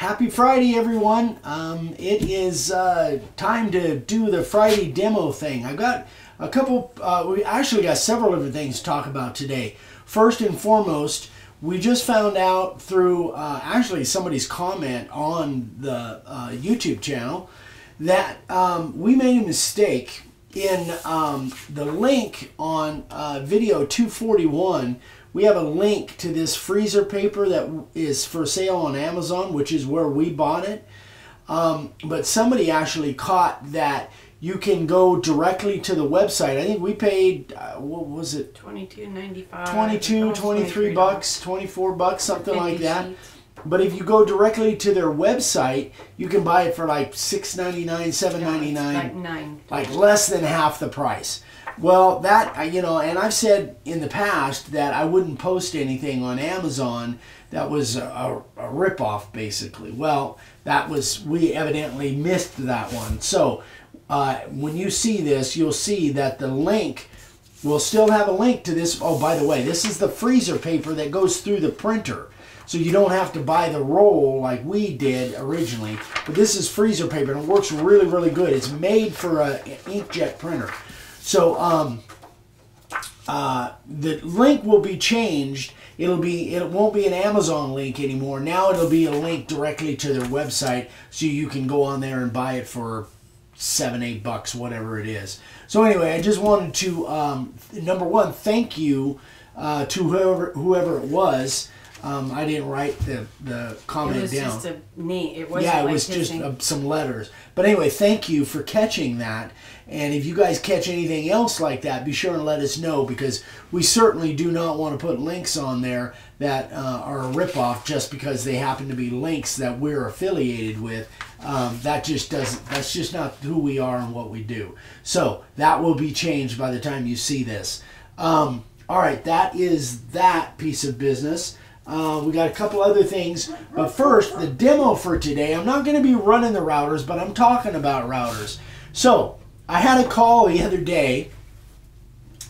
Happy Friday, everyone. It is time to do the Friday demo thing. I've got a couple, we actually got several different things to talk about today. First and foremost, we just found out through actually somebody's comment on the YouTube channel that we made a mistake in the link on video 241. We have a link to this freezer paper that is for sale on Amazon, which is where we bought it. But somebody actually caught that you can go directly to the website. I think we paid, what was it? $22.95. 22, 23 bucks, 24 bucks, something like that. But if you go directly to their website, you can buy it for like $6.99, $7.99, like less than half the price. Well, that, you know, and I've said in the past that I wouldn't post anything on Amazon that was a ripoff, basically. Well, that was, we evidently missed that one. So when you see this, you'll see that the link will still have a link to this. Oh, by the way, this is the freezer paper that goes through the printer. So you don't have to buy the roll like we did originally. But this is freezer paper, and it works really, really good. It's made for an inkjet printer. So the link will be changed. It won't be an Amazon link anymore. Now it'll be a link directly to their website, so you can go on there and buy it for $7, $8, whatever it is. So anyway, I just wanted to number one, thank you to whoever it was. I didn't write the comment down. It was just a name. It wasn't. Yeah, it like was just some letters. But anyway, thank you for catching that. And if you guys catch anything else like that, be sure and let us know, because we certainly do not want to put links on there that are a ripoff just because they happen to be links that we're affiliated with. That's just not who we are and what we do. So that will be changed by the time you see this. All right, that is that piece of business. We got a couple other things, but first, the demo for today. I'm not going to be running the routers, but I'm talking about routers. So I had a call the other day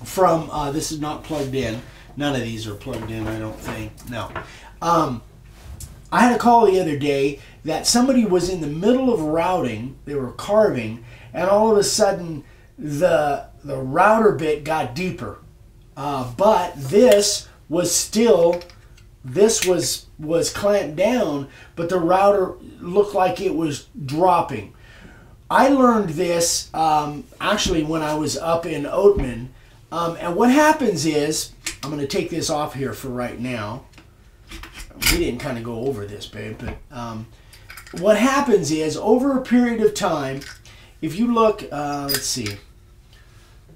from, this is not plugged in. None of these are plugged in, I don't think. No. I had a call the other day that somebody was in the middle of routing. They were carving, and all of a sudden, the router bit got deeper. But this was still... This was clamped down, but the router looked like it was dropping. I learned this actually when I was up in Oatman. And what happens is, I'm going to take this off here for right now. We didn't kind of go over this, babe, but what happens is, over a period of time, if you look, let's see.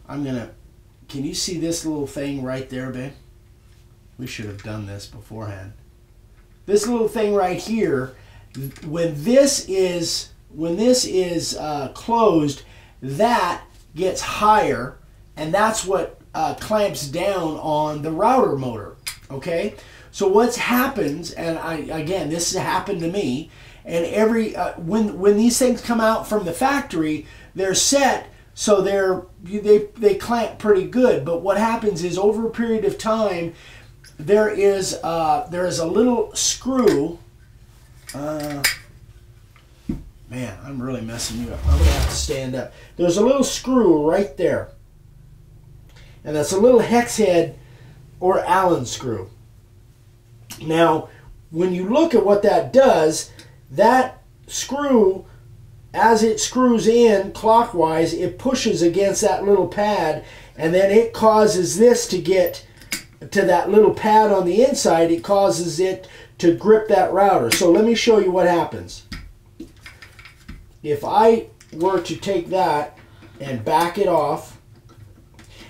Can you see this little thing right there, babe? We should have done this beforehand. This little thing right here, when this is closed, that gets higher, and that's what clamps down on the router motor. Okay, so what happens, and again, this has happened to me, and when these things come out from the factory, they're set so they clamp pretty good. But what happens is, over a period of time, there is a little screw. Man, I'm really messing you up. I'm gonna have to stand up. There's a little screw right there, and that's a little hex head or Allen screw. Now, when you look at what that does, that screw, as it screws in clockwise, it pushes against that little pad, and then it causes this to get to that little pad on the inside. It causes it to grip that router. So let me show you what happens. If I were to take that and back it off,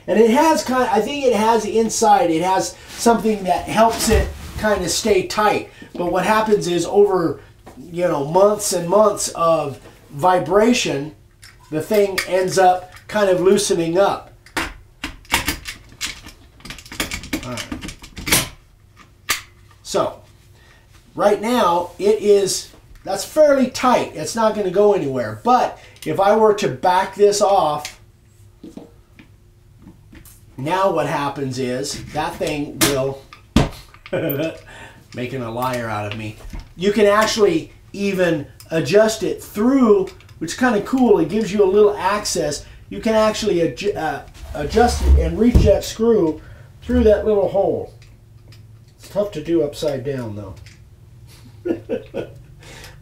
and it has I think it has inside, it has something that helps it kind of stay tight. But what happens is, over, you know, months and months of vibration, the thing ends up kind of loosening up. So, right now, that's fairly tight. It's not going to go anywhere. But if I were to back this off, now what happens is, that thing will, making a liar out of me, you can actually even adjust it through, which is kind of cool. It gives you a little access. You can actually adjust it and reach that screw through that little hole. It's tough to do upside down though.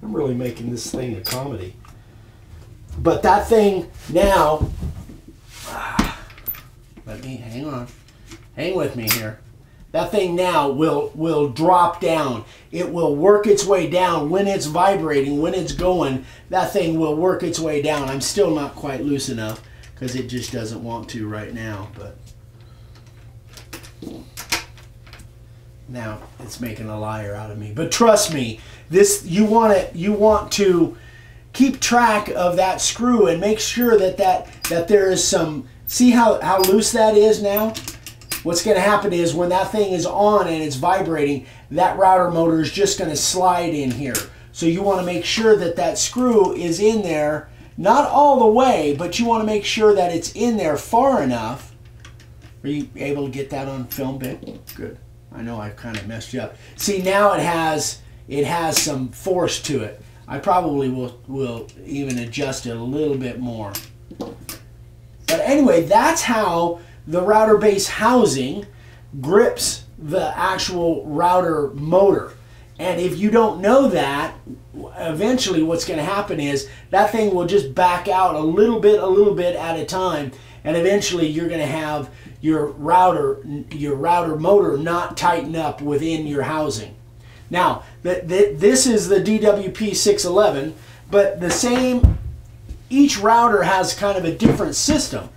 I'm really making this thing a comedy. But that thing now, let me, hang on, hang with me here. That thing now will drop down. It will work its way down when it's vibrating, when it's going. That thing will work its way down. I'm still not quite loose enough because it just doesn't want to right now. But now it's making a liar out of me. But trust me, this you want to keep track of that screw and make sure that there is some. See how loose that is now? What's going to happen is when that thing is on and it's vibrating, that router motor is just going to slide in here. So you want to make sure that that screw is in there, not all the way, but you want to make sure that it's in there far enough. Are you able to get that on film, babe? Good. I know I kind of messed you up. See, now it has some force to it. I probably will even adjust it a little bit more. But anyway, that's how the router base housing grips the actual router motor. And if you don't know that, eventually what's going to happen is that thing will just back out a little bit at a time, and eventually you're going to have your router motor not tighten up within your housing. Now, this is the DWP 611, but the same, each router has kind of a different system.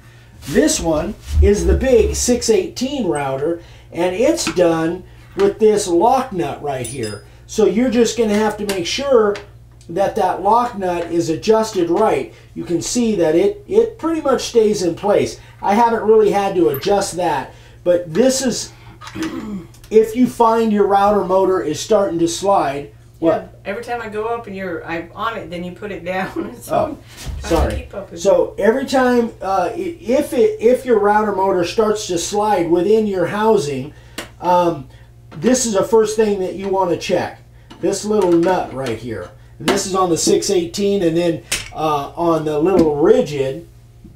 This one is the big 618 router, and it's done with this lock nut right here. So you're just going to have to make sure that that lock nut is adjusted right. You can see that it pretty much stays in place. I haven't really had to adjust that, but this is, if you find your router motor is starting to slide. What? Yeah, every time I go up and I'm on it, then you put it down. So sorry. So every time, if your router motor starts to slide within your housing, this is the first thing that you want to check. This little nut right here. And this is on the 618, and then on the little rigid,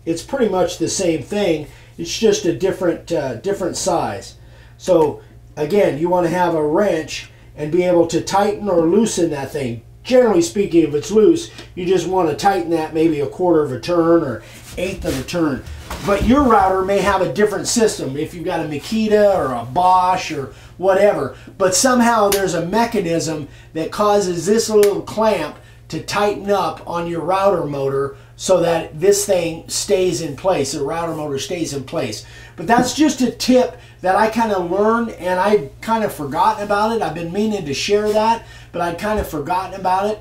it's pretty much the same thing. It's just a different size. So again, you want to have a wrench and be able to tighten or loosen that thing. Generally speaking, if it's loose, you just want to tighten that maybe a quarter of a turn or eighth of a turn. But your router may have a different system if you've got a Makita or a Bosch or whatever. But somehow there's a mechanism that causes this little clamp to tighten up on your router motor so that this thing stays in place, the router motor stays in place. But that's just a tip that I kind of learned, and I'd kind of forgotten about it. I've been meaning to share that, but I'd kind of forgotten about it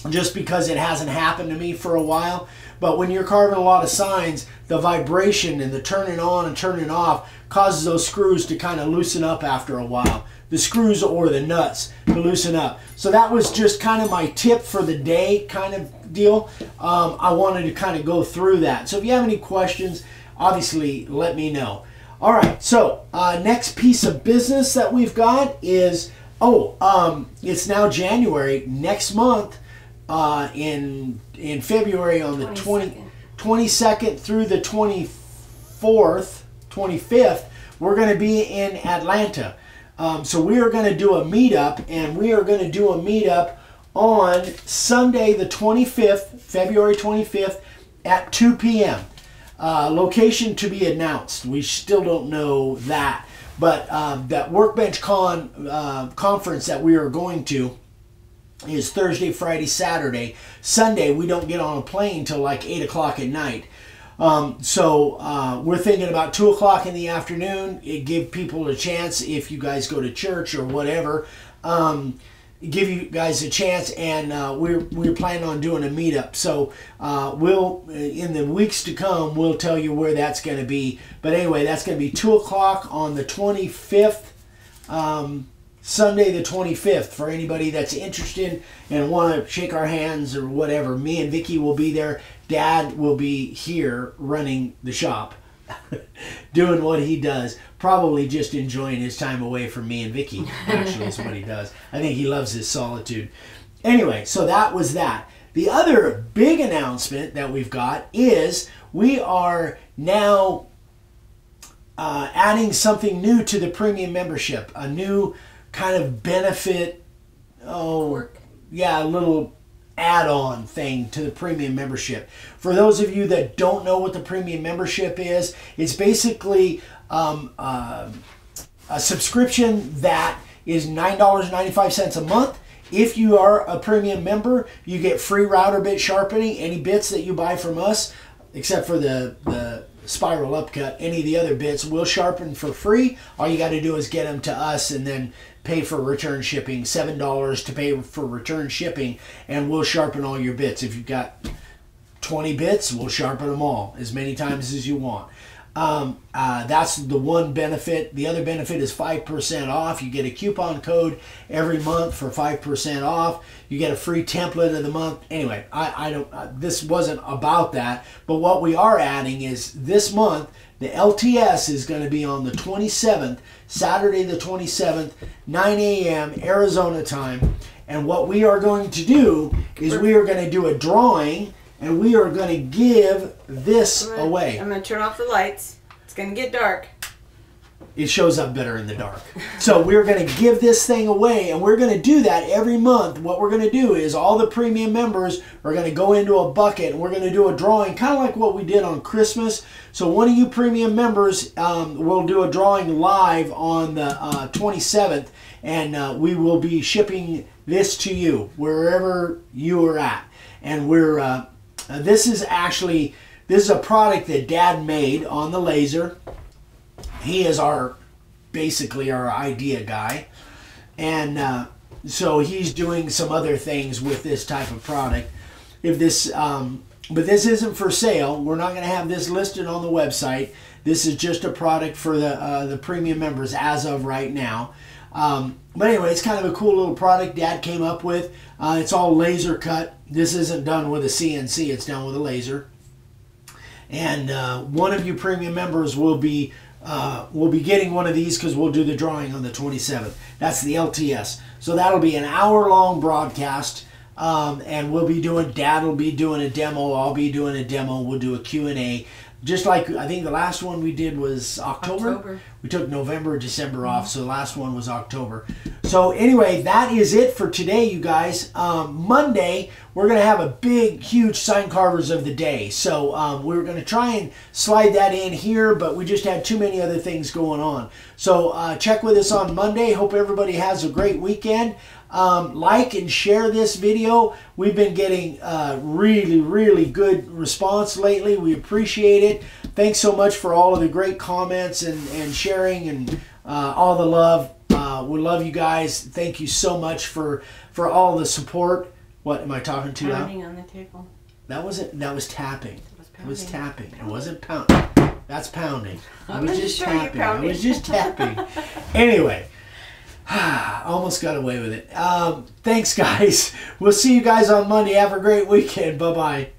just because it hasn't happened to me for a while. But when you're carving a lot of signs, the vibration and the turning on and turning off causes those screws to kind of loosen up after a while. The screws or the nuts to loosen up. So that was just kind of my tip for the day kind of deal. I wanted to kind of go through that. So if you have any questions, obviously let me know. All right, so next piece of business that we've got is, it's now January. Next month, in February on the 22nd through the 25th, we're going to be in Atlanta. So we are going to do a meetup, and we are going to do a meetup on Sunday the 25th, February 25th at 2 p.m. Location to be announced. We still don't know that. But that Workbench conference that we are going to is Thursday, Friday, Saturday. Sunday, we don't get on a plane till like 8 o'clock at night. So we're thinking about 2 o'clock in the afternoon. It give people a chance, if you guys go to church or whatever, give you guys a chance, and we're planning on doing a meetup. So we'll, in the weeks to come, we'll tell you where that's going to be. But anyway, that's going to be 2 o'clock on the 25th, Sunday the 25th. For anybody that's interested and want to shake our hands or whatever, me and Vicki will be there. Dad will be here running the shop, doing what he does. Probably just enjoying his time away from me and Vicki, actually, is what he does. I think he loves his solitude. anyway, so that was that. The other big announcement that we've got is we are now adding something new to the premium membership, a new kind of benefit, a little add-on thing to the premium membership. For those of you that don't know what the premium membership is, it's basically a subscription that is $9.95 a month. If you are a premium member, you get free router bit sharpening. Any bits that you buy from us, except for the spiral upcut, any of the other bits will sharpen for free. All you got to do is get them to us and then pay for return shipping. $7 to pay for return shipping, and we'll sharpen all your bits. If you've got 20 bits, we'll sharpen them all as many times as you want. That's the one benefit. The other benefit is 5% off. You get a coupon code every month for 5% off. You get a free template of the month. Anyway, I don't. This wasn't about that, but what we are adding is this month the LTS is going to be on the 27th, Saturday the 27th, 9 a.m. Arizona time. And what we are going to do is we are going to do a drawing. And we are going to give this away. I'm going to turn off the lights. It's going to get dark. It shows up better in the dark. So we're going to give this thing away, and we're going to do that every month. What we're going to do is all the premium members are going to go into a bucket, and we're going to do a drawing, kind of like what we did on Christmas. So one of you premium members will do a drawing live on the 27th, and we will be shipping this to you, wherever you are at. And we're... this is a product that Dad made on the laser. He is basically our idea guy. And so he's doing some other things with this type of product. But this isn't for sale. We're not going to have this listed on the website. This is just a product for the premium members as of right now. But anyway, it's kind of a cool little product Dad came up with. It's all laser cut. This isn't done with a CNC. It's done with a laser. And one of you premium members will be getting one of these because we'll do the drawing on the 27th. That's the LTS. So that'll be an hour-long broadcast. And we'll be doing, Dad will be doing a demo. I'll be doing a demo. We'll do a Q&A. Just like, I think the last one we did was October. We took November, December off, so the last one was October. So anyway, that is it for today, you guys. Monday, we're going to have a big, huge sign carvers of the day. So we're going to try and slide that in here, but we just had too many other things going on. So check with us on Monday. Hope everybody has a great weekend. Like and share this video. We've been getting really, really good response lately. We appreciate it. Thanks so much for all of the great comments and sharing and all the love. We love you guys. Thank you so much for all the support. What am I talking to now? Pounding on the table. That wasn't. That was tapping. It was tapping. It wasn't pounding. That's pounding. I was just tapping. I was just tapping. Anyway. Almost got away with it. Thanks, guys. We'll see you guys on Monday. Have a great weekend. Bye-bye.